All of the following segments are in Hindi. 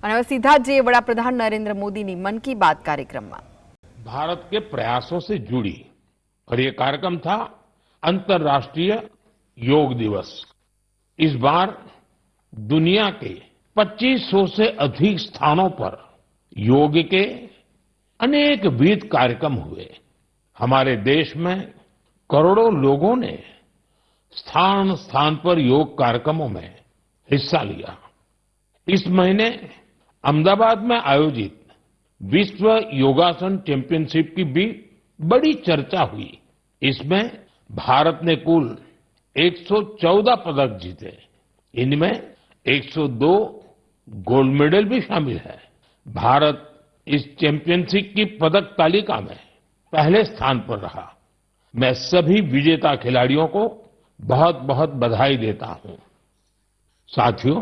અને હવે સીધા જ વડાપ્રધાન નરેન્દ્ર મોદીની મન કી બાત કાર્યક્રમમાં भारत के प्रयासों से जुड़ी और ये कार्यक्रम था अंतर्राष्ट्रीय योग दिवस। इस बार दुनिया के 2500 से अधिक स्थानों पर योग के अनेक विविध कार्यक्रम हुए। हमारे देश में करोड़ों लोगों ने स्थान स्थान पर योग कार्यक्रमों में हिस्सा लिया। इस महीने अहमदाबाद में आयोजित विश्व योगासन चैंपियनशिप की भी बड़ी चर्चा हुई। इसमें भारत ने कुल 114 पदक जीते। इनमें 102 गोल्ड मेडल भी शामिल है। भारत इस चैंपियनशिप की पदक तालिका में पहले स्थान पर रहा। मैं सभी विजेता खिलाड़ियों को बहुत बहुत बधाई देता हूं। साथियों,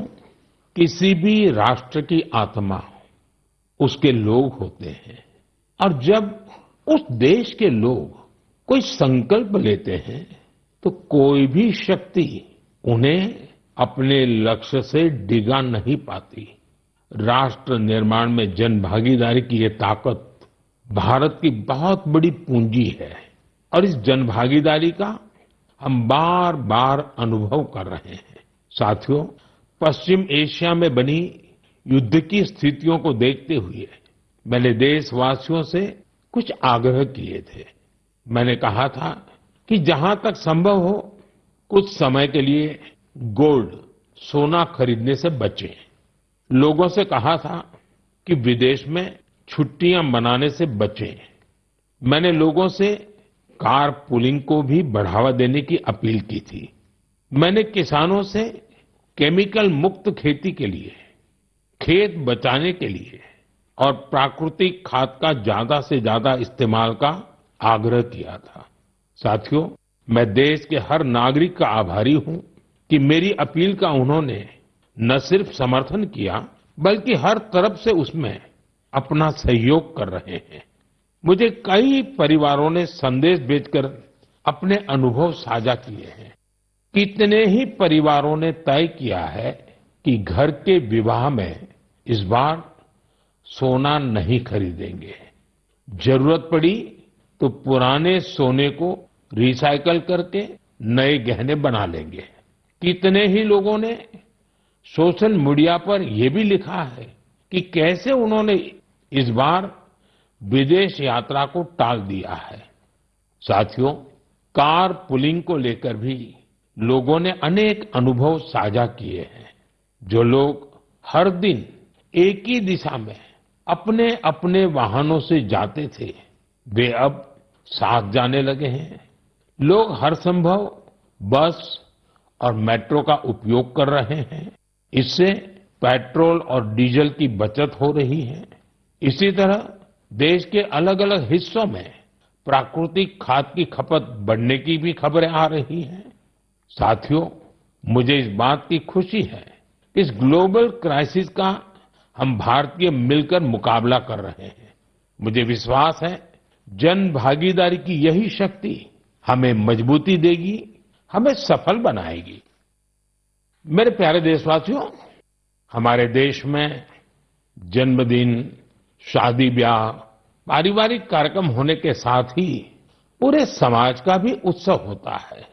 किसी भी राष्ट्र की आत्मा उसके लोग होते हैं और जब उस देश के लोग कोई संकल्प लेते हैं तो कोई भी शक्ति उन्हें अपने लक्ष्य से डिगा नहीं पाती। राष्ट्र निर्माण में जन भागीदारी की ये ताकत भारत की बहुत बड़ी पूंजी है और इस जन भागीदारी का हम बार बार अनुभव कर रहे हैं। साथियों, पश्चिम एशिया में बनी युद्ध की स्थितियों को देखते हुए मैंने देशवासियों से कुछ आग्रह किए थे। मैंने कहा था कि जहां तक संभव हो कुछ समय के लिए गोल्ड सोना खरीदने से बचें। लोगों से कहा था कि विदेश में छुट्टियां मनाने से बचें। मैंने लोगों से कार पुलिंग को भी बढ़ावा देने की अपील की थी। मैंने किसानों से केमिकल मुक्त खेती के लिए, खेत बचाने के लिए और प्राकृतिक खाद का ज्यादा से ज्यादा इस्तेमाल का आग्रह किया था। साथियों, मैं देश के हर नागरिक का आभारी हूं कि मेरी अपील का उन्होंने न सिर्फ समर्थन किया बल्कि हर तरफ से उसमें अपना सहयोग कर रहे हैं। मुझे कई परिवारों ने संदेश भेजकर अपने अनुभव साझा किए हैं। कितने ही परिवारों ने तय किया है कि घर के विवाह में इस बार सोना नहीं खरीदेंगे। जरूरत पड़ी तो पुराने सोने को रिसाइकल करके नए गहने बना लेंगे। कितने ही लोगों ने सोशल मीडिया पर यह भी लिखा है कि कैसे उन्होंने इस बार विदेश यात्रा को टाल दिया है। साथियों, कार पुलिंग को लेकर भी लोगों ने अनेक अनुभव साझा किए हैं। जो लोग हर दिन एक ही दिशा में अपने अपने वाहनों से जाते थे वे अब साथ जाने लगे हैं। लोग हर संभव बस और मेट्रो का उपयोग कर रहे हैं। इससे पेट्रोल और डीजल की बचत हो रही है। इसी तरह देश के अलग अलग हिस्सों में प्राकृतिक खाद की खपत बढ़ने की भी खबरें आ रही हैं। साथियों, मुझे इस बात की खुशी है कि इस ग्लोबल क्राइसिस का हम भारतीय मिलकर मुकाबला कर रहे हैं। मुझे विश्वास है जन भागीदारी की यही शक्ति हमें मजबूती देगी, हमें सफल बनाएगी। मेरे प्यारे देशवासियों, हमारे देश में जन्मदिन, शादी ब्याह, पारिवारिक कार्यक्रम होने के साथ ही पूरे समाज का भी उत्सव होता है।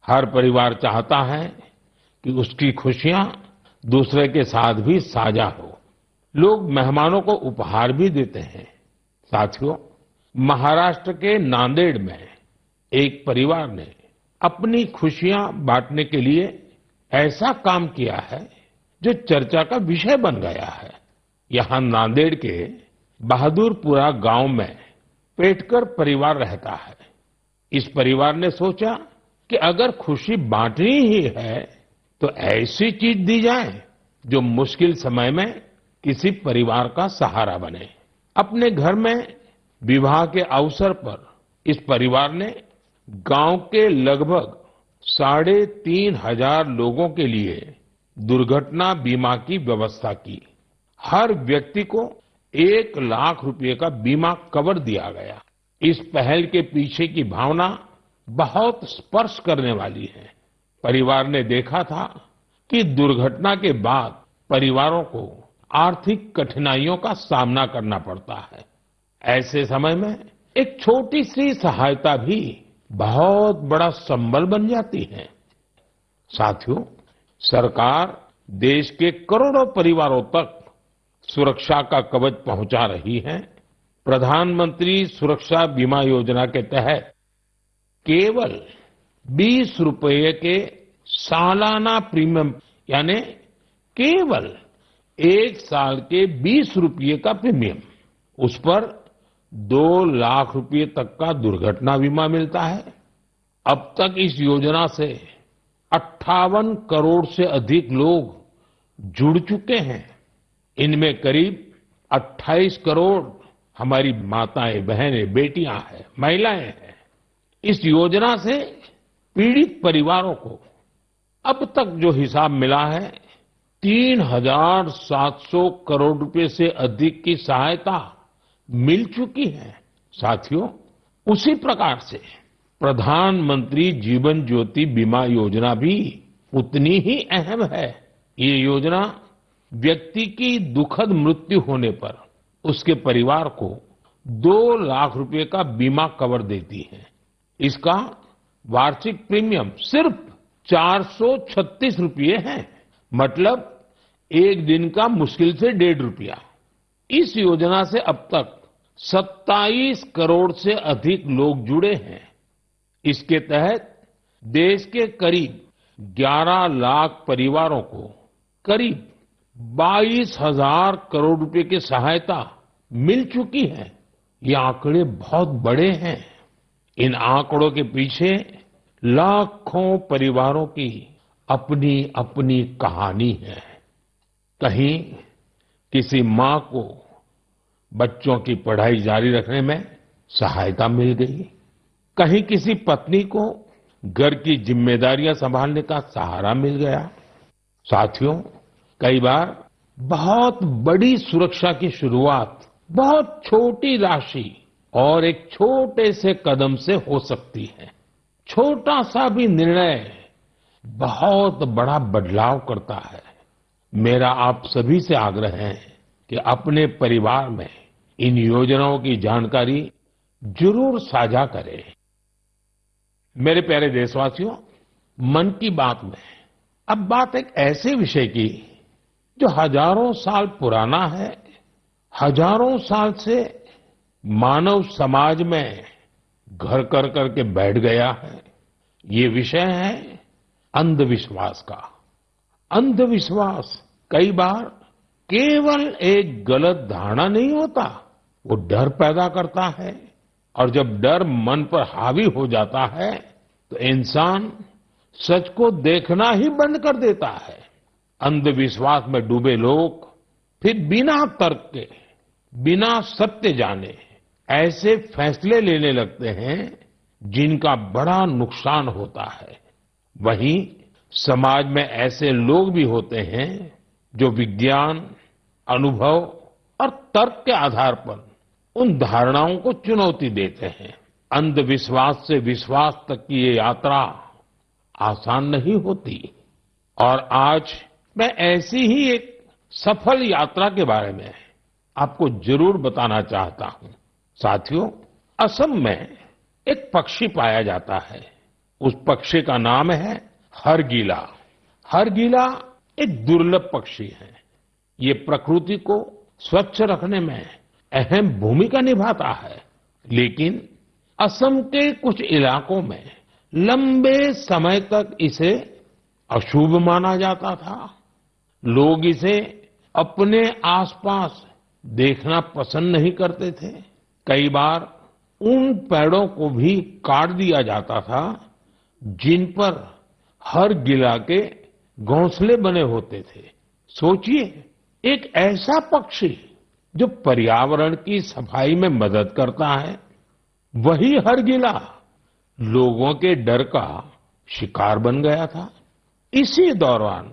हर परिवार चाहता है कि उसकी खुशियां दूसरे के साथ भी साझा हो। लोग मेहमानों को उपहार भी देते हैं। साथियों, महाराष्ट्र के नांदेड़ में एक परिवार ने अपनी खुशियां बांटने के लिए ऐसा काम किया है जो चर्चा का विषय बन गया है। यहां नांदेड़ के बहादुरपुरा गांव में पेटकर परिवार रहता है। इस परिवार ने सोचा कि अगर खुशी बांटनी ही है तो ऐसी चीज दी जाए जो मुश्किल समय में किसी परिवार का सहारा बने। अपने घर में विवाह के अवसर पर इस परिवार ने गांव के लगभग 3,500 लोगों के लिए दुर्घटना बीमा की व्यवस्था की। हर व्यक्ति को 1 लाख रुपए का बीमा कवर दिया गया। इस पहल के पीछे की भावना बहुत स्पर्श करने वाली है। परिवार ने देखा था कि दुर्घटना के बाद परिवारों को आर्थिक कठिनाइयों का सामना करना पड़ता है। ऐसे समय में एक छोटी सी सहायता भी बहुत बड़ा संबल बन जाती है। साथियों, सरकार देश के करोड़ों परिवारों तक सुरक्षा का कवच पहुंचा रही है। प्रधानमंत्री सुरक्षा बीमा योजना के तहत केवल 20 रुपए के सालाना प्रीमियम यानी केवल 1 साल के 20 रुपये का प्रीमियम, उस पर 2 लाख रुपए तक का दुर्घटना बीमा मिलता है। अब तक इस योजना से 58 करोड़ से अधिक लोग जुड़ चुके हैं। इनमें करीब 28 करोड़ हमारी माताएं, बहनें, बेटियां हैं, महिलाएं हैं। इस योजना से पीड़ित परिवारों को अब तक जो हिसाब मिला है 3,700 करोड़ रुपए से अधिक की सहायता मिल चुकी है। साथियों, उसी प्रकार से प्रधानमंत्री जीवन ज्योति बीमा योजना भी उतनी ही अहम है। ये योजना व्यक्ति की दुखद मृत्यु होने पर उसके परिवार को 2 लाख रुपए का बीमा कवर देती है। इसका वार्षिक प्रीमियम सिर्फ 436 रुपये है, मतलब एक दिन का मुश्किल से 1.5 रुपया। इस योजना से अब तक 27 करोड़ से अधिक लोग जुड़े हैं। इसके तहत देश के करीब 11 लाख परिवारों को करीब 22,000 करोड़ रुपए की सहायता मिल चुकी है। ये आंकड़े बहुत बड़े हैं। इन आंकड़ों के पीछे लाखों परिवारों की अपनी अपनी कहानी है। कहीं किसी माँ को बच्चों की पढ़ाई जारी रखने में सहायता मिल गई, कहीं किसी पत्नी को घर की जिम्मेदारियां संभालने का सहारा मिल गया। साथियों, कई बार बहुत बड़ी सुरक्षा की शुरुआत बहुत छोटी राशि और एक छोटे से कदम से हो सकती है। छोटा सा भी निर्णय बहुत बड़ा बदलाव करता है। मेरा आप सभी से आग्रह है कि अपने परिवार में इन योजनाओं की जानकारी जरूर साझा करें। मेरे प्यारे देशवासियों, मन की बात में अब बात एक ऐसे विषय की जो हजारों साल पुराना है, हजारों साल से मानव समाज में घर कर करके बैठ गया है। ये विषय है अंधविश्वास का। अंधविश्वास कई बार केवल एक गलत धारणा नहीं होता, वो डर पैदा करता है। और जब डर मन पर हावी हो जाता है तो इंसान सच को देखना ही बंद कर देता है। अंधविश्वास में डूबे लोग फिर बिना तर्क के, बिना सत्य जाने ऐसे फैसले लेने लगते हैं जिनका बड़ा नुकसान होता है। वहीं समाज में ऐसे लोग भी होते हैं जो विज्ञान, अनुभव और तर्क के आधार पर उन धारणाओं को चुनौती देते हैं। अंधविश्वास से विश्वास तक की ये यात्रा आसान नहीं होती। और आज मैं ऐसी ही एक सफल यात्रा के बारे में आपको जरूर बताना चाहता हूं। साथियों, असम में एक पक्षी पाया जाता है। उस पक्षी का नाम है हरगिला। हरगिला एक दुर्लभ पक्षी है। ये प्रकृति को स्वच्छ रखने में अहम भूमिका निभाता है, लेकिन असम के कुछ इलाकों में लंबे समय तक इसे अशुभ माना जाता था। लोग इसे अपने आसपास देखना पसंद नहीं करते थे। कई बार उन पेड़ों को भी काट दिया जाता था जिन पर हरगिला के घोंसले बने होते थे। सोचिए, एक ऐसा पक्षी जो पर्यावरण की सफाई में मदद करता है, वही हरगिला लोगों के डर का शिकार बन गया था। इसी दौरान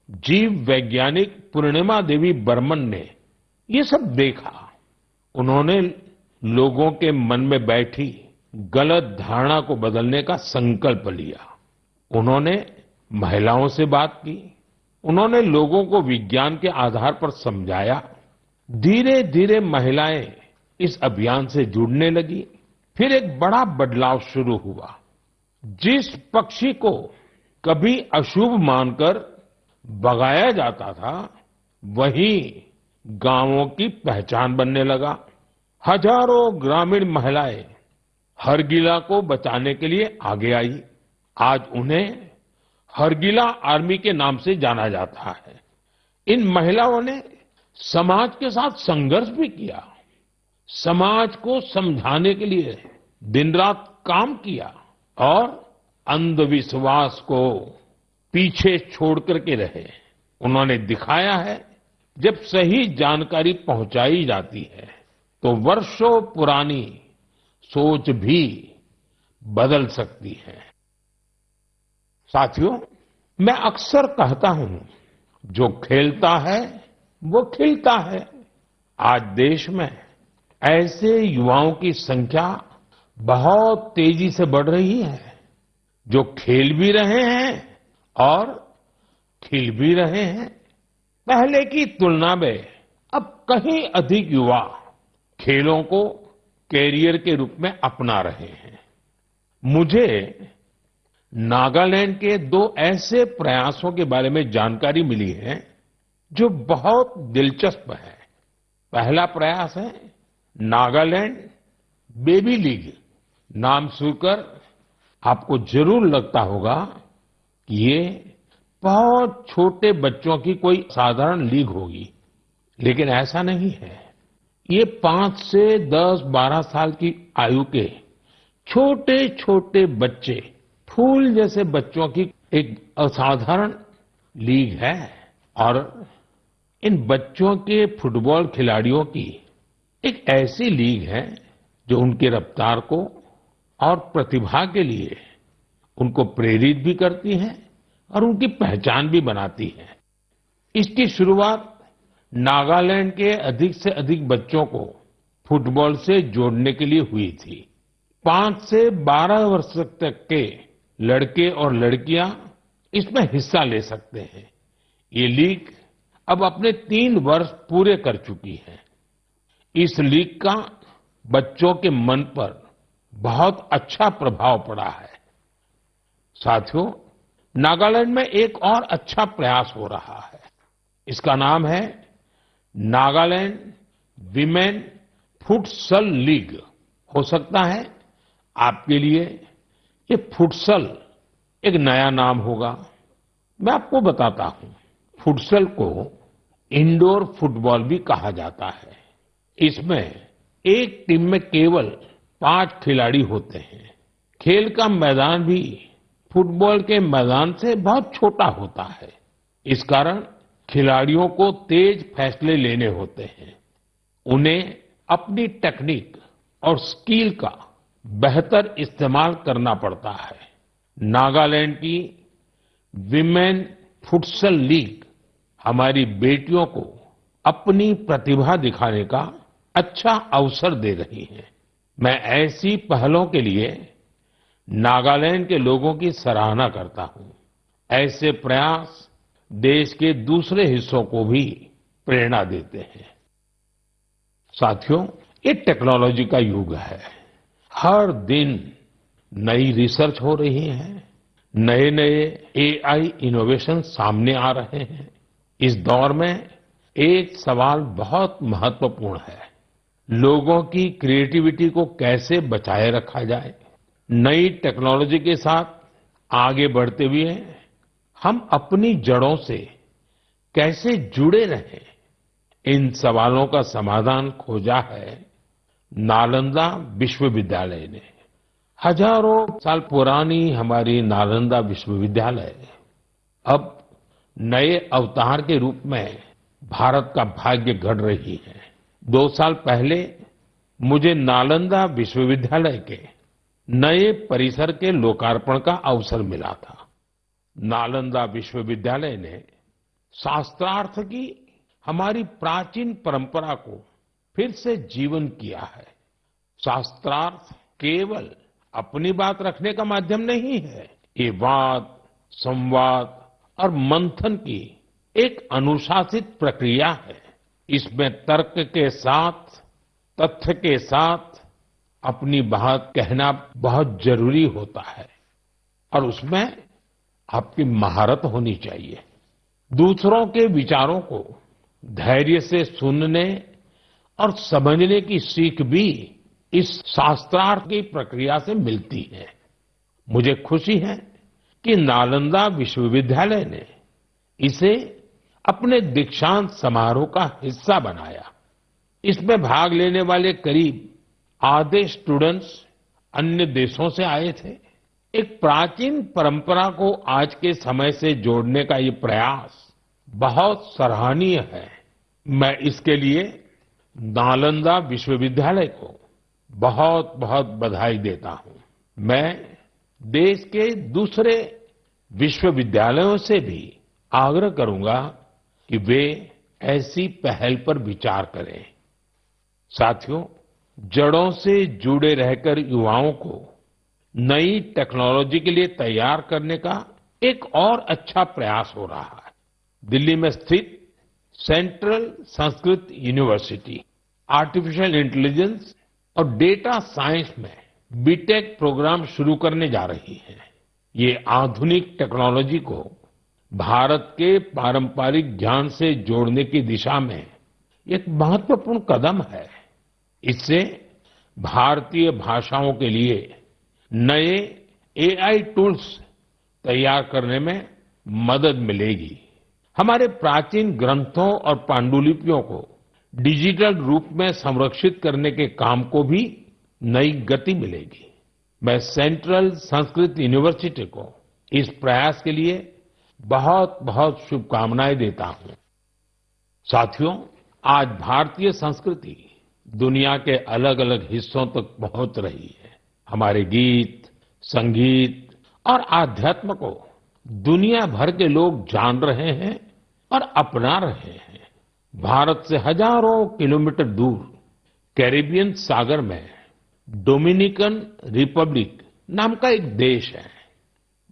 जीव वैज्ञानिक पूर्णिमा देवी बर्मन ने ये सब देखा। उन्होंने लोगों के मन में बैठी गलत धारणा को बदलने का संकल्प लिया। उन्होंने महिलाओं से बात की, उन्होंने लोगों को विज्ञान के आधार पर समझाया। धीरे धीरे महिलाएं इस अभियान से जुड़ने लगी। फिर एक बड़ा बदलाव शुरू हुआ। जिस पक्षी को कभी अशुभ मानकर भगाया जाता था, वही गांवों की पहचान बनने लगा। हजारों ग्रामीण महिलाएं हरगिला को बचाने के लिए आगे आई। आज उन्हें हरगिला आर्मी के नाम से जाना जाता है। इन महिलाओं ने समाज के साथ संघर्ष भी किया, समाज को समझाने के लिए दिन रात काम किया और अंधविश्वास को पीछे छोड़ करके रहे। उन्होंने दिखाया है, जब सही जानकारी पहुंचाई जाती है तो वर्षों पुरानी सोच भी बदल सकती है। साथियों, मैं अक्सर कहता हूं, जो खेलता है वो खिलता है। आज देश में ऐसे युवाओं की संख्या बहुत तेजी से बढ़ रही है, जो खेल भी रहे हैं और खिल भी रहे हैं। पहले की तुलना में अब कहीं अधिक युवा खेलों को कैरियर के रूप में अपना रहे हैं। मुझे नागालैंड के दो ऐसे प्रयासों के बारे में जानकारी मिली है जो बहुत दिलचस्प है। पहला प्रयास है नागालैंड बेबी लीग। नाम सुनकर आपको जरूर लगता होगा कि ये बहुत छोटे बच्चों की कोई साधारण लीग होगी, लेकिन ऐसा नहीं है। ये 5 से 10, 12 साल की आयु के छोटे छोटे बच्चे, फूल जैसे बच्चों की एक असाधारण लीग है। और इन बच्चों के फुटबॉल खिलाड़ियों की एक ऐसी लीग है जो उनकी रफ्तार को और प्रतिभा के लिए उनको प्रेरित भी करती है और उनकी पहचान भी बनाती है। इसकी शुरुआत नागालैंड के अधिक से अधिक बच्चों को फुटबॉल से जोड़ने के लिए हुई थी। 5 से 12 वर्ष तक के लड़के और लड़कियां इसमें हिस्सा ले सकते हैं। ये लीग अब अपने 3 वर्ष पूरे कर चुकी है। इस लीग का बच्चों के मन पर बहुत अच्छा प्रभाव पड़ा है। साथियों, नागालैंड में एक और अच्छा प्रयास हो रहा है। इसका नाम है नागालैंड विमेन फुटसल लीग। हो सकता है आपके लिए ये फुटसल एक नया नाम होगा। मैं आपको बताता हूं, फुटसल को इंडोर फुटबॉल भी कहा जाता है। इसमें एक टीम में केवल 5 खिलाड़ी होते हैं। खेल का मैदान भी फुटबॉल के मैदान से बहुत छोटा होता है। इस कारण खिलाड़ियों को तेज फैसले लेने होते हैं। उन्हें अपनी टेक्निक और स्किल का बेहतर इस्तेमाल करना पड़ता है। नागालैंड की विमेन फुटसल लीग हमारी बेटियों को अपनी प्रतिभा दिखाने का अच्छा अवसर दे रही है। मैं ऐसी पहलों के लिए नागालैंड के लोगों की सराहना करता हूं। ऐसे प्रयास देश के दूसरे हिस्सों को भी प्रेरणा देते हैं। साथियों, ये टेक्नोलॉजी का युग है। हर दिन नई रिसर्च हो रही है, नए नए एआई इनोवेशन सामने आ रहे हैं। इस दौर में एक सवाल बहुत महत्वपूर्ण है, लोगों की क्रिएटिविटी को कैसे बचाए रखा जाए। नई टेक्नोलॉजी के साथ आगे बढ़ते हुए हम अपनी जड़ों से कैसे जुड़े रहें, इन सवालों का समाधान खोजा है नालंदा विश्वविद्यालय ने। हजारों साल पुरानी हमारी नालंदा विश्वविद्यालय अब नए अवतार के रूप में भारत का भाग्य गढ़ रही है। 2 साल पहले मुझे नालंदा विश्वविद्यालय के नए परिसर के लोकार्पण का अवसर मिला था। नालंदा विश्वविद्यालय ने शास्त्रार्थ की हमारी प्राचीन परंपरा को फिर से जीवन किया है। शास्त्रार्थ केवल अपनी बात रखने का माध्यम नहीं है, ये वाद, संवाद और मंथन की एक अनुशासित प्रक्रिया है। इसमें तर्क के साथ, तथ्य के साथ अपनी बात कहना बहुत जरूरी होता है और उसमें आपकी महारत होनी चाहिए। दूसरों के विचारों को धैर्य से सुनने और समझने की सीख भी इस शास्त्रार्थ की प्रक्रिया से मिलती है। मुझे खुशी है कि नालंदा विश्वविद्यालय ने इसे अपने दीक्षांत समारोह का हिस्सा बनाया। इसमें भाग लेने वाले करीब आधे स्टूडेंट्स अन्य देशों से आए थे। एक प्राचीन परंपरा को आज के समय से जोड़ने का ये प्रयास बहुत सराहनीय है। मैं इसके लिए नालंदा विश्वविद्यालय को बहुत बहुत बधाई देता हूं। मैं देश के दूसरे विश्वविद्यालयों से भी आग्रह करूंगा कि वे ऐसी पहल पर विचार करें। साथियों, जड़ों से जुड़े रहकर युवाओं को नई टेक्नोलॉजी के लिए तैयार करने का एक और अच्छा प्रयास हो रहा है। दिल्ली में स्थित central Sanskrit university artificial intelligence और डेटा साइंस में बीटेक प्रोग्राम शुरू करने जा रही है। ये आधुनिक टेक्नोलॉजी को भारत के पारंपरिक ज्ञान से जोड़ने की दिशा में एक महत्वपूर्ण कदम है। इससे भारतीय भाषाओं के लिए नए एआई टूल्स तैयार करने में मदद मिलेगी। हमारे प्राचीन ग्रंथों और पांडुलिपियों को डिजिटल रूप में संरक्षित करने के काम को भी नई गति मिलेगी। मैं सेंट्रल संस्कृत यूनिवर्सिटी को इस प्रयास के लिए बहुत बहुत शुभकामनाएं देता हूं। साथियों, आज भारतीय संस्कृति दुनिया के अलग अलग हिस्सों तक पहुंच रही है। हमारे गीत, संगीत और आध्यात्म को दुनिया भर के लोग जान रहे हैं और अपना रहे हैं। भारत से हजारों किलोमीटर दूर कैरिबियन सागर में डोमिनिकन रिपब्लिक नाम का एक देश है।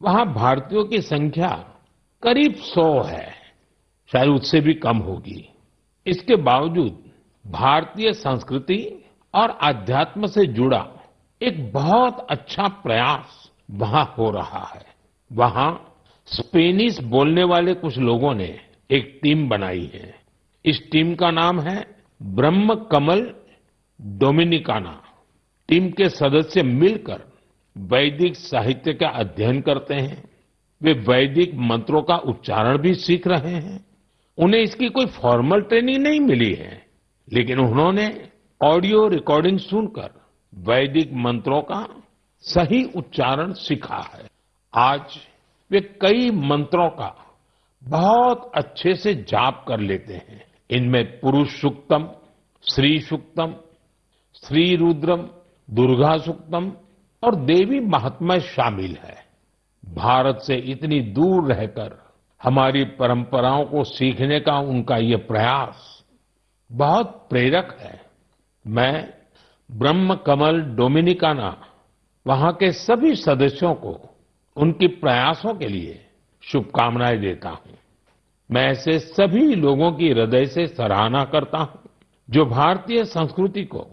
वहां भारतीयों की संख्या करीब 100 है, शायद उससे भी कम होगी। इसके बावजूद भारतीय संस्कृति और आध्यात्म से जुड़ा एक बहुत अच्छा प्रयास वहां हो रहा है। वहां स्पेनिश बोलने वाले कुछ लोगों ने एक टीम बनाई है। इस टीम का नाम है ब्रह्म कमल डोमिनिकाना। टीम के सदस्य मिलकर वैदिक साहित्य का अध्ययन करते हैं। वे वैदिक मंत्रों का उच्चारण भी सीख रहे हैं। उन्हें इसकी कोई फॉर्मल ट्रेनिंग नहीं मिली है, लेकिन उन्होंने ऑडियो रिकॉर्डिंग सुनकर वैदिक मंत्रों का सही उच्चारण सीखा है। आज वे कई मंत्रों का बहुत अच्छे से जाप कर लेते हैं। इनमें पुरुष सूक्तम, श्री सूक्तम, श्री रुद्रम, दुर्गा सूक्तम और देवी महात्म्य शामिल है। भारत से इतनी दूर रहकर हमारी परंपराओं को सीखने का उनका ये प्रयास बहुत प्रेरक है। मैं ब्रह्म कमल डोमिनिकाना वहां के सभी सदस्यों को उनके प्रयासों के लिए शुभकामनाएं देता हूं। मैं ऐसे सभी लोगों की हृदय से सराहना करता हूं जो भारतीय संस्कृति को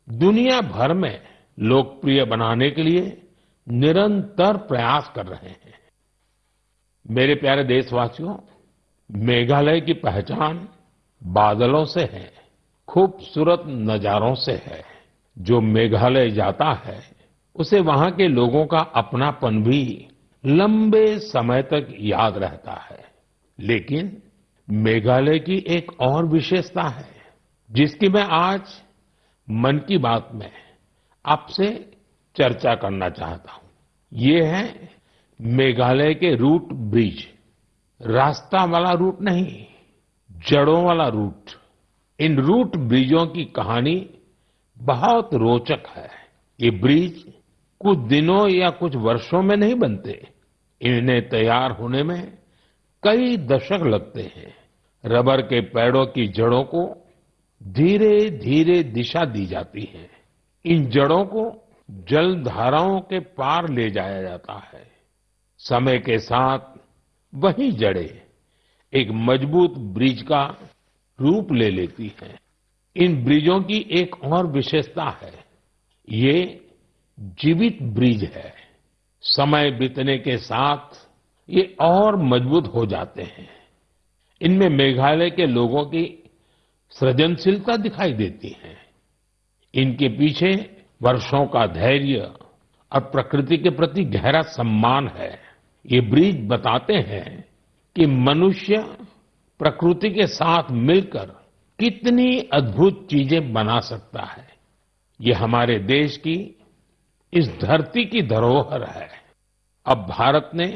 दुनिया भर में लोकप्रिय बनाने के लिए निरंतर प्रयास कर रहे हैं। मेरे प्यारे देशवासियों, मेघालय की पहचान बादलों से है, खूबसूरत नजारों से है। जो मेघालय जाता है उसे वहां के लोगों का अपनापन भी लंबे समय तक याद रहता है। लेकिन मेघालय की एक और विशेषता है जिसकी मैं आज मन की बात में आपसे चर्चा करना चाहता हूं। ये है मेघालय के रूट ब्रिज। रास्ता वाला रूट नहीं, जड़ों वाला रूट। इन रूट ब्रिजों की कहानी बहुत रोचक है। ये ब्रिज कुछ दिनों या कुछ वर्षों में नहीं बनते। इन्हें तैयार होने में कई दशक लगते हैं। रबर के पेड़ों की जड़ों को धीरे धीरे दिशा दी जाती है। इन जड़ों को जल धाराओं के पार ले जाया जाता है। समय के साथ वही जड़ें एक मजबूत ब्रिज का रूप ले लेती हैं। इन ब्रिजों की एक और विशेषता है, ये जीवित ब्रिज है। समय बीतने के साथ ये और मजबूत हो जाते हैं। इनमें मेघालय के लोगों की सृजनशीलता दिखाई देती है। इनके पीछे वर्षों का धैर्य और प्रकृति के प्रति गहरा सम्मान है। ये ब्रिज बताते हैं कि मनुष्य प्रकृति के साथ मिलकर कितनी अद्भुत चीजें बना सकता है। ये हमारे देश की इस धरती की धरोहर है। अब भारत ने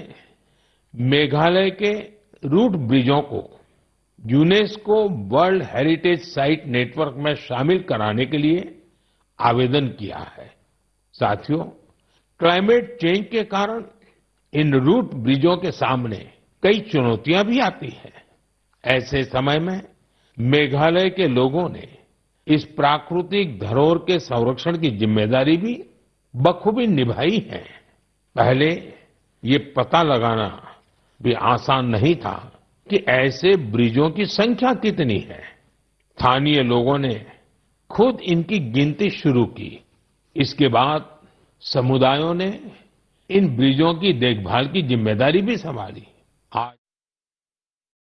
मेघालय के रूट ब्रिजों को UNESCO world heritage site network में शामिल कराने के लिए आवेदन किया है। साथियों, क्लाइमेट चेंज के कारण इन रूट ब्रिजों के सामने कई चुनौतियां भी आती हैं। ऐसे समय में मेघालय के लोगों ने इस प्राकृतिक धरोहर के संरक्षण की जिम्मेदारी भी बखूबी निभाई है। पहले ये पता लगाना भी आसान नहीं था कि ऐसे ब्रिजों की संख्या कितनी है। स्थानीय लोगों ने खुद इनकी गिनती शुरू की। इसके बाद समुदायों ने इन ब्रिजों की देखभाल की जिम्मेदारी भी संभाली। आज